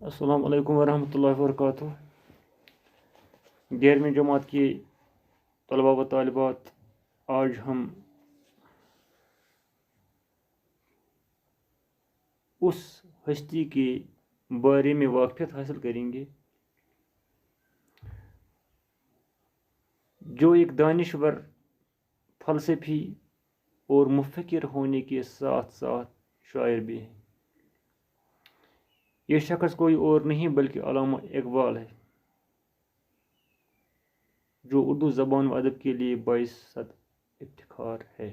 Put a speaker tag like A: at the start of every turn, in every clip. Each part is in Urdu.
A: السلام علیکم ورحمۃ اللہ وبرکاتہ۔ 11ویں جماعت کے طلباء و طالبات، آج ہم اس ہستی کے بارے میں واقفیت حاصل کریں گے جو ایک دانشور، فلسفی اور مفکر ہونے کے ساتھ ساتھ شاعر بھی ہیں۔ یہ شخص کوئی اور نہیں بلکہ علامہ اقبال ہے، جو اردو زبان و ادب کے لیے باعث افتخار ہے۔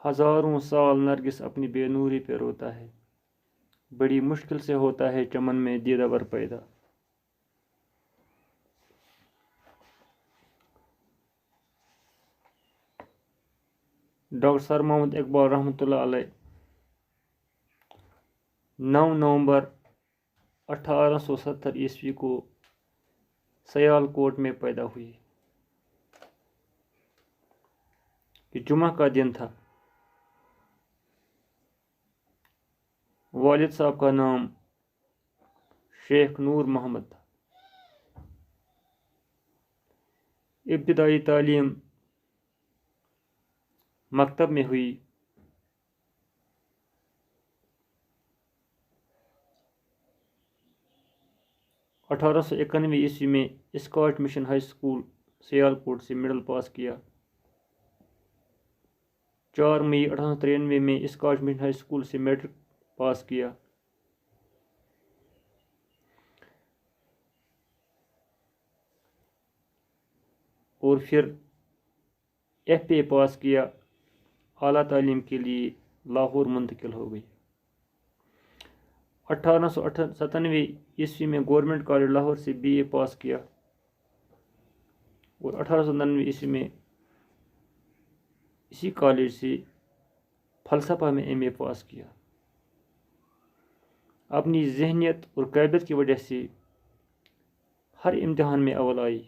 A: ہزاروں سال نرگس اپنی بے نوری پہ روتا ہے، بڑی مشکل سے ہوتا ہے چمن میں دیدہ ور پیدا۔ ڈاکٹر سر محمد اقبال رحمۃ اللہ علیہ 9 نومبر 1870 عیسوی کو سیال کوٹ میں پیدا ہوئی۔ یہ جمعہ کا دن تھا۔ والد صاحب کا نام شیخ نور محمد تھا۔ ابتدائی تعلیم مکتب میں ہوئی۔ اٹھارہ سو 91 عیسوی میں اسکاٹ مشن ہائی اسکول سیال کوٹ سے مڈل پاس کیا۔ 4 مئی 1893 میں اسکاٹ مشن ہائی اسکول سے میٹرک پاس کیا۔ اور پھر ایف اے پاس کیا۔ اعلیٰ تعلیم کے لیے لاہور منتقل ہو گئی۔ 1897 عیسوی میں گورنمنٹ کالج لاہور سے بی اے پاس کیا اور 1899 عیسوی میں اسی کالج سے فلسفہ میں ایم اے پاس کیا۔ اپنی ذہنیت اور قابلیت کی وجہ سے ہر امتحان میں اول آئی۔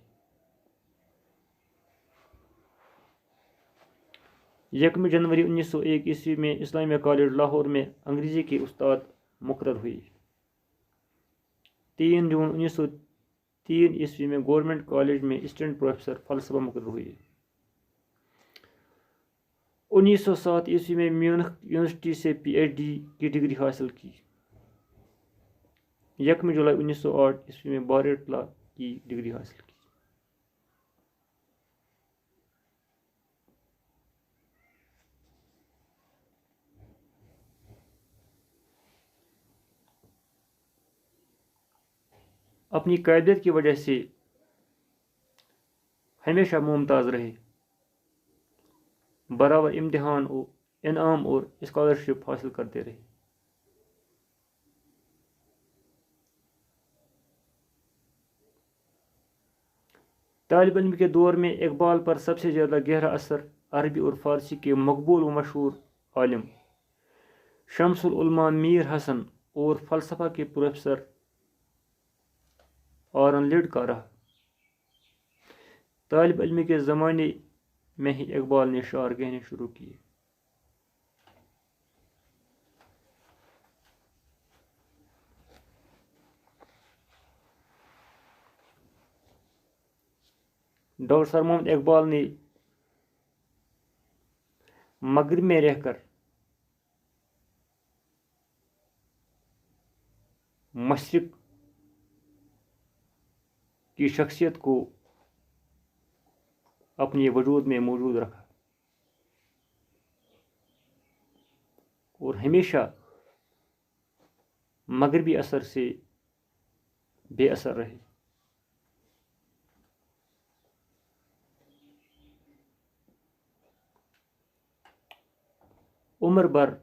A: 1 جنوری 1901 عیسوی میں اسلامیہ کالج لاہور میں انگریزی کے استاد مقرر ہوئی۔ 3 جون 1903 عیسوی میں گورنمنٹ کالج میں اسسٹنٹ پروفیسر فلسفہ مقرر ہوئی۔ 1907 عیسوی میں میونخ یونیورسٹی سے پی ایچ ڈی کی ڈگری حاصل کی۔ 1 جولائی 1908 عیسوی میں بارٹ لا کی ڈگری حاصل کی۔ اپنی قائدیت کی وجہ سے ہمیشہ ممتاز رہے، برابر امتحان و انعام اور اسکالرشپ حاصل کرتے رہے۔ طالب علم کے دور میں اقبال پر سب سے زیادہ گہرا اثر عربی اور فارسی کے مقبول و مشہور عالم شمس العلماء میر حسن اور فلسفہ کے پروفیسر آرن لڈ کا رہا۔ طالب علم کے زمانے میں ہی اقبال نے شعر کہنے شروع کیے۔ ڈاکٹر سر محمد اقبال نے مغرب میں رہ کر مشرق کی شخصیت کو اپنے وجود میں موجود رکھا اور ہمیشہ مغربی اثر سے بے اثر رہے۔ عمر بھر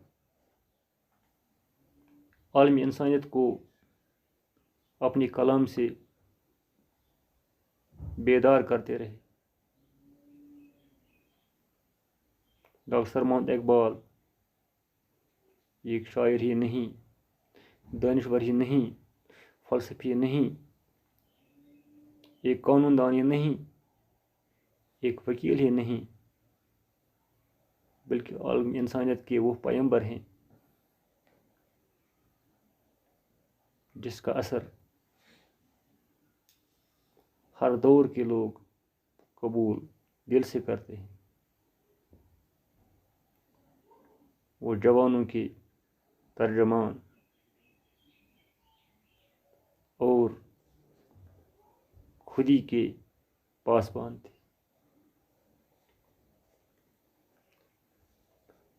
A: عالمی انسانیت کو اپنی کلام سے بیدار کرتے رہے۔ ڈاکٹر سر محمد اقبال ایک شاعر ہی نہیں، دانشور ہی نہیں، فلسفی نہیں، ایک قانون دان ہی نہیں، ایک وکیل ہی نہیں، بلکہ عالمی انسانیت کے وہ پیغمبر ہیں جس کا اثر ہر دور کے لوگ قبول دل سے کرتے ہیں. وہ جوانوں کے ترجمان اور خودی کے پاسبان تھے.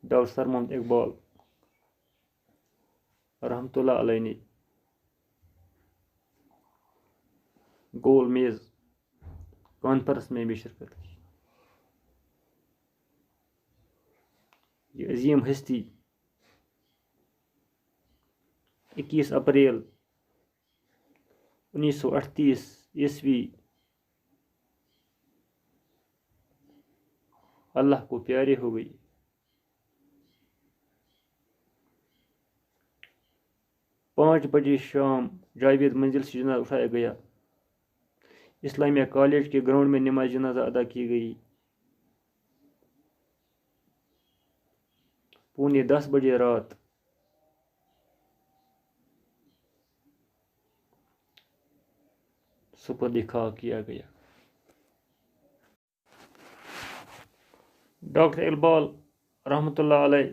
A: ڈاکٹر سر محمد اقبال رحمۃ اللہ علیہ نے گول میز کانفرنس میں بھی شرکت کی. یہ عظیم ہستی 21 اپریل 1938 عیسوی اللہ کو پیارے ہو گئی. پانچ بجے شام جاوید منزل سے جنازہ اٹھایا گیا. اسلامیہ کالج کے گراؤنڈ میں نماز جنازہ ادا کی گئی. 9:45 بجے رات سپرد خاک کیا گیا. ڈاکٹر اقبال رحمۃ اللہ علیہ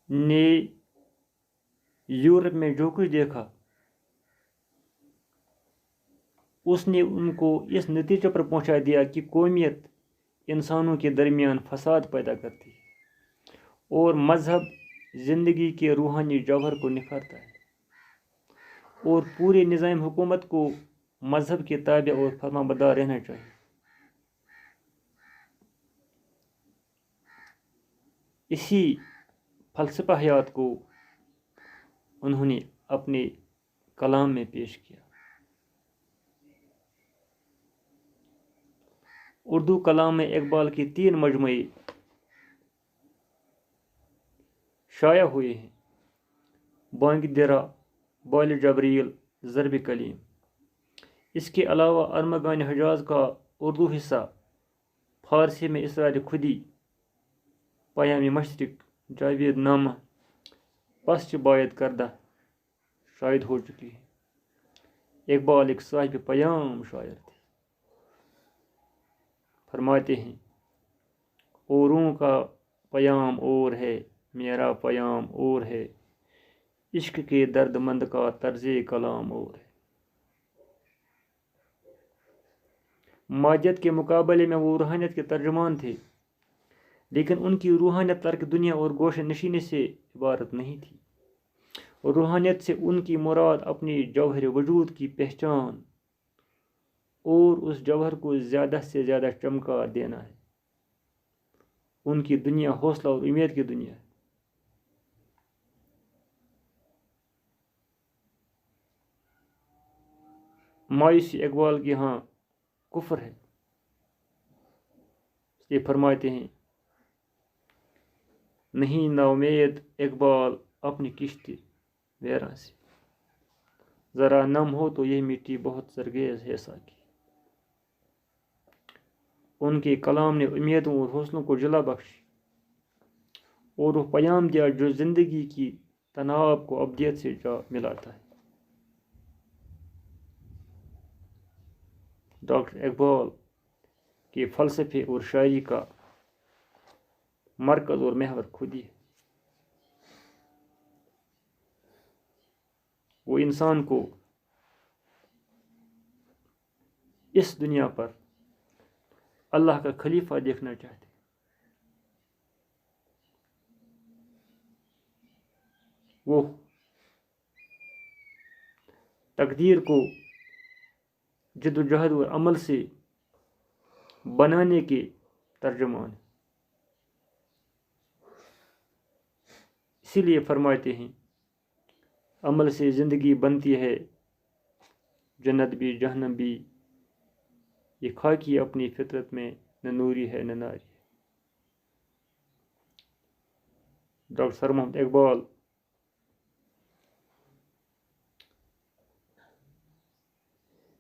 A: نے یورپ میں جو کچھ دیکھا اس نے ان کو اس نتیجے پر پہنچا دیا کہ قومیت انسانوں کے درمیان فساد پیدا کرتی ہے اور مذہب زندگی کے روحانی جوہر کو نکھارتا ہے اور پورے نظام حکومت کو مذہب کے تابع اور فرمانبردار رہنا چاہیے. اسی فلسفہ حیات کو انہوں نے اپنے کلام میں پیش کیا. اردو کلام میں اقبال کے 3 مجموعے شائع ہوئے ہیں: بانگ درا، بال جبریل، ضرب کلیم. اس کے علاوہ ارمغان حجاز کا اردو حصہ فارسی میں اسرار خودی، پیام مشرق، جاوید نامہ، پسچ باید کردہ شائع ہو چکی ہے. اقبال ایک صاحب پیام شاعر تھے. فرماتے ہیں اوروں کا پیام اور ہے، میرا پیام اور ہے، عشق کے درد مند کا طرز کلام اور ہے. مادیت کے مقابلے میں وہ روحانیت کے ترجمان تھے، لیکن ان کی روحانیت ترک دنیا اور گوشہ نشینی سے عبارت نہیں تھی. روحانیت سے ان کی مراد اپنی جوہر وجود کی پہچان اور اس جوہر کو زیادہ سے زیادہ چمکا دینا ہے. ان کی دنیا حوصلہ اور امید کی دنیا ہے. مایوسی اقبال کے ہاں کفر ہے. یہ فرماتے ہیں نہیں نا امید اقبال اپنی کشتی ویراں سے، ذرا نم ہو تو یہ مٹی بہت سرگیز ہے ساکی. ان کے کلام نے امیدوں اور حوصلوں کو جلا بخشی اور وہ پیام دیا جو زندگی کی تناب کو ابدیت سے جا ملاتا ہے. ڈاکٹر اقبال کے فلسفے اور شاعری کا مرکز اور محور خودی ہے. وہ انسان کو اس دنیا پر اللہ کا خلیفہ دیکھنا چاہتے. وہ تقدیر کو جد و جہد اور عمل سے بنانے کے ترجمان. اسی لیے فرماتے ہیں عمل سے زندگی بنتی ہے، جنت بھی جہنم بھی، یہ خاکی اپنی فطرت میں نہ نوری ہے نہ ناری ہے. ڈاکٹر سر محمد اقبال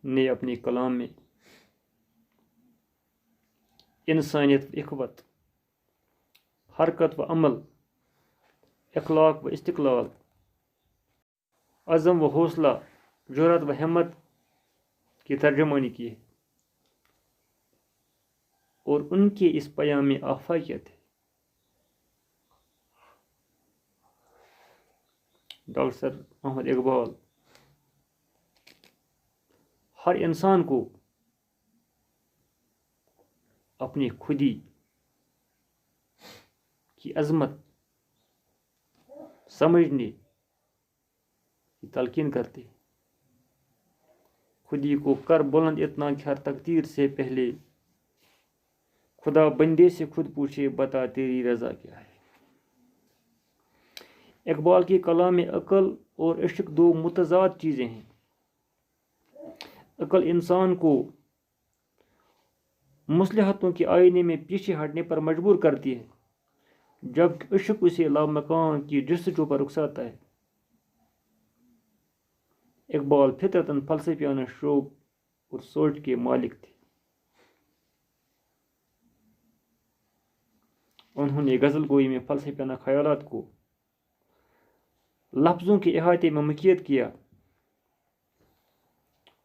A: نے اپنی کلام میں انسانیت، اخوت، حرکت و عمل اخلاق و استقلال، عزم و حوصلہ، جرأت و ہمت کی ترجمانی کی ہے، اور ان کے اس پیام میں آفاقیت ہے۔ ڈاکٹر سر محمد اقبال ہر انسان کو اپنی خودی کی عظمت سمجھنے کی تلقین کرتے، خودی کو کر بلند اتنا کہ ہر تقدیر سے پہلے خدا بندے سے خود پوچھے بتا تیری رضا کیا ہے۔ اقبال کے کلام میں عقل اور عشق دو متضاد چیزیں ہیں۔ عقل انسان کو مصلحتوں کے آئینے میں پیچھے ہٹنے پر مجبور کرتی ہے، جبکہ عشق اسے لامکان کی جستجو پر اکساتا ہے۔ اقبال فطرتاً فلسفیانہ شوق اور سوچ کے مالک تھے۔ انہوں نے غزل گوئی میں فلسفیانہ خیالات کو لفظوں کے احاطے میں مقید کیا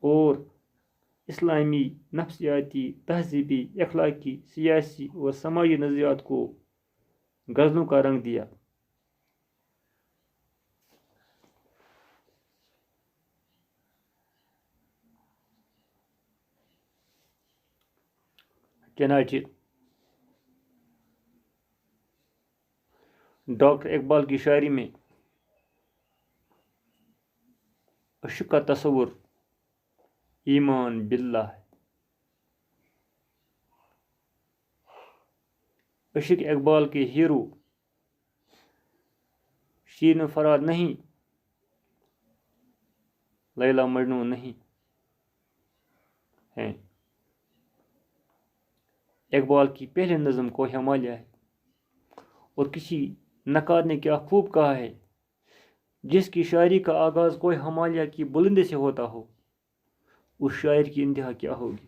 A: اور اسلامی، نفسیاتی، تہذیبی، اخلاقی، سیاسی اور سماجی نظریات کو غزلوں کا رنگ دیا۔ چنانچہ ڈاکٹر اقبال کی شاعری میں عشق کا تصور ایمان باللہ ہے۔ عشق اقبال کے ہیرو شیرین و فرات نہیں، لیلا مجنوں نہیں ہیں۔ اقبال کی پہلی نظم کو ہمالیہ ہے، اور کسی نقاد نے کیا خوب کہا ہے، جس کی شاعری کا آغاز کوئی ہمالیہ کی بلندی سے ہوتا ہو، اس شاعر کی انتہا کیا ہوگی۔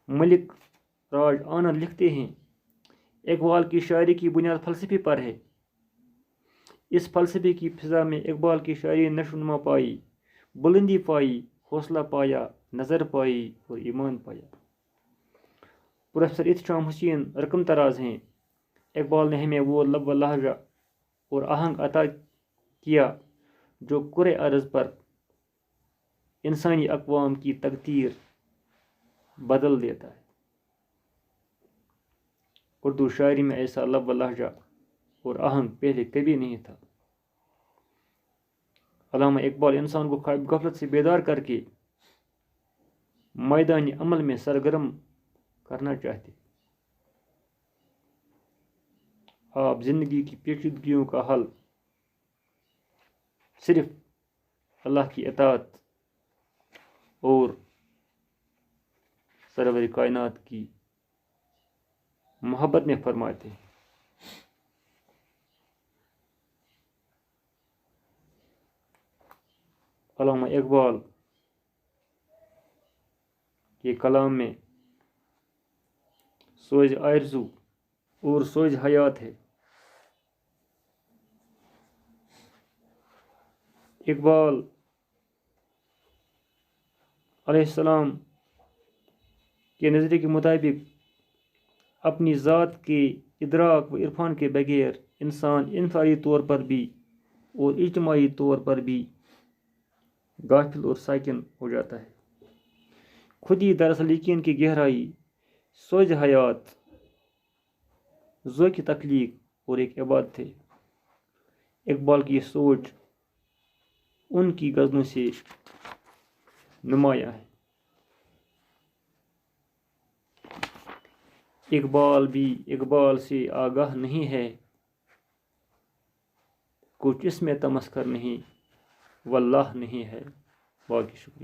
A: ملک راج آنند لکھتے ہیں، اقبال کی شاعری کی بنیاد فلسفے پر ہے۔ اس فلسفے کی فضا میں اقبال کی شاعری نشو و نما پائی، بلندی پائی، حوصلہ پایا، نظر پائی اور ایمان پایا۔ پروفیسر احتشام حسین رقم تراز ہیں، اقبال نے ہمیں وہ لب و لہجہ اور آہنگ عطا کیا جو کرۂ ارض پر انسانی اقوام کی تقدیر بدل دیتا ہے۔ اردو شاعری میں ایسا لب و لہجہ اور آہنگ پہلے کبھی نہیں تھا۔ علامہ اقبال انسان کو خواب غفلت سے بیدار کر کے میدان عمل میں سرگرم کرنا چاہتے۔ آپ زندگی کی پیچیدگیوں کا حل صرف اللہ کی اطاعت اور سرور کائنات کی محبت میں فرماتے ہیں۔ علامہ اقبال کے کلام میں سوز آرزو اور سوز حیات ہے۔ اقبال علیہ السلام کے نظریے کے مطابق اپنی ذات کے ادراک و عرفان کے بغیر انسان انفرادی طور پر بھی اور اجتماعی طور پر بھی غافل اور ساکن ہو جاتا ہے۔ خود ہی دراصل یقین کی گہرائی، سوز حیات، ذوق تخلیق اور ایک عبادت ہے۔ اقبال کی یہ سوچ ان کی غزلوں سے نمایاں ہے۔ اقبال بھی اقبال سے آگاہ نہیں ہے، کچھ اس میں تمسخر نہیں، واللہ نہیں ہے۔ باقی شکریہ۔